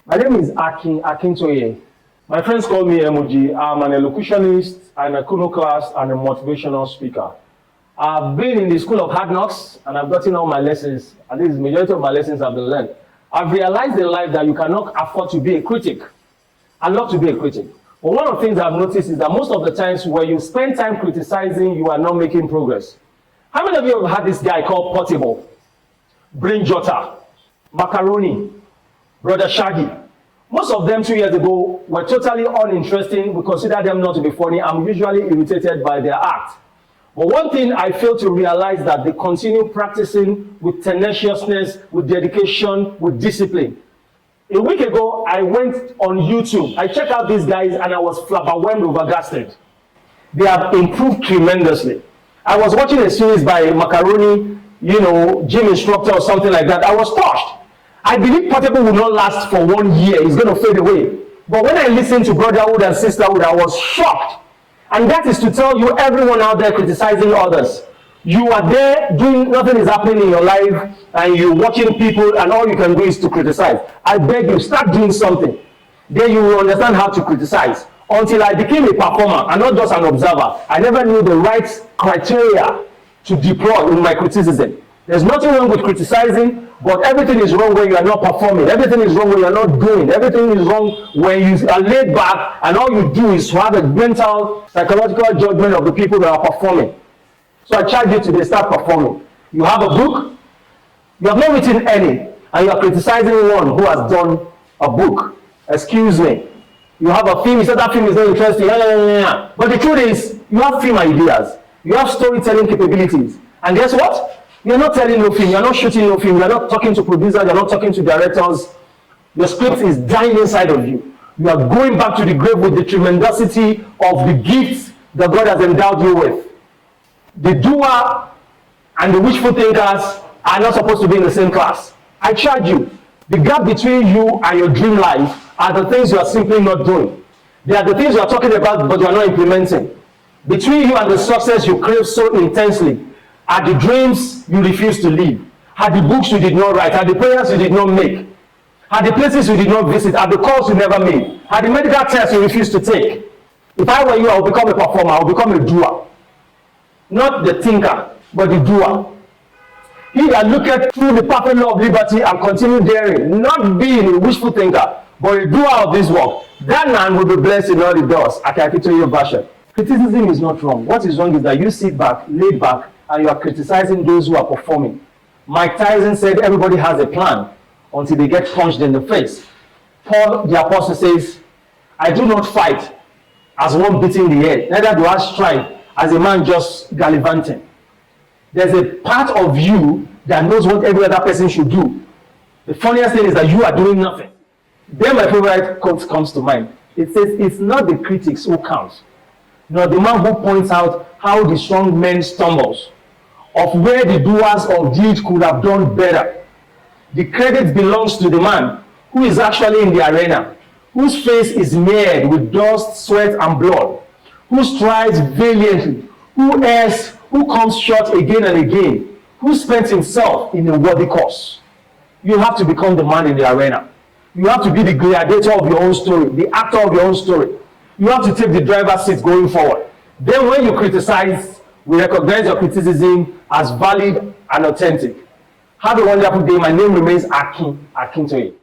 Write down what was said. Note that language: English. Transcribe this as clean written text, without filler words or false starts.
My name is Akin. My friends call me Emoji. I'm an elocutionist, an iconoclast, and a motivational speaker. I've been in the school of hard knocks, and I've gotten all my lessons. At least the majority of my lessons have been learned. I've realized in life that you cannot afford to be a critic. I love to be a critic. But one of the things I've noticed is that most of the times when you spend time criticizing, you are not making progress. How many of you have had this guy called Portable, Brain Jotter, Macaroni, Brother Shaggy? Most of them 2 years ago were totally uninteresting. We consider them not to be funny. I'm usually irritated by their act. But one thing I fail to realize that they continue practicing with tenaciousness, with dedication, with discipline. A week ago, I went on YouTube. I checked out these guys and I was flabbergasted, overgasted. They have improved tremendously. I was watching a series by Macaroni, gym instructor or something like that. I was touched. I believe Portable will not last for 1 year. It's going to fade away. But when I listened to Brotherhood and Sisterhood, I was shocked. And that is to tell you, everyone out there criticizing others, you are there doing, nothing is happening in your life, and you're watching people, and all you can do is to criticize. I beg you, start doing something. Then you will understand how to criticize. Until I became a performer and not just an observer, I never knew the right criteria to deploy in my criticism. There's nothing wrong with criticizing, but everything is wrong when you are not performing. Everything is wrong when you are not doing. Everything is wrong when you are laid back and all you do is to have a mental, psychological judgment of the people that are performing. So I charge you today, start performing. You have a book, you have not written any, and you are criticizing one who has done a book. Excuse me. You have a film, you said that film is not interesting. But the truth is, you have film ideas. You have storytelling capabilities. And guess what? You're not telling no film, you're not shooting no film, you're not talking to producers, you're not talking to directors. Your script is dying inside of you. You are going back to the grave with the tremendosity of the gifts that God has endowed you with. The doer and the wishful thinkers are not supposed to be in the same class. I charge you, the gap between you and your dream life are the things you are simply not doing. They are the things you are talking about but you are not implementing. Between you and the success you crave so intensely are the dreams you refuse to live, are the books you did not write, are the prayers you did not make, are the places you did not visit, are the calls you never made, are the medical tests you refused to take. If I were you, I would become a performer, I would become a doer. Not the thinker, but the doer. He that looketh through the perfect law of liberty and continue daring, not being a wishful thinker, but a doer of this work, that man will be blessed in all he does. Akin to your version. Criticism is not wrong. What is wrong is that you sit back, laid back, and you are criticizing those who are performing. Mike Tyson said everybody has a plan until they get punched in the face. Paul the apostle says, I do not fight as one beating the air, neither do I strive as a man just gallivanting. There's a part of you that knows what every other person should do. The funniest thing is that you are doing nothing. Then my favorite quote comes to mind. It says, it's not the critics who count, nor the man who points out how the strong man stumbles, of where the doers of deeds could have done better. The credit belongs to the man who is actually in the arena, whose face is smeared with dust, sweat, and blood, who strives valiantly, who errs, who comes short again and again, who spends himself in a worthy cause. You have to become the man in the arena. You have to be the gladiator of your own story, the actor of your own story. You have to take the driver's seat going forward. Then when you criticize, we recognize your criticism as valid and authentic. Have a wonderful day. My name remains Akin to you.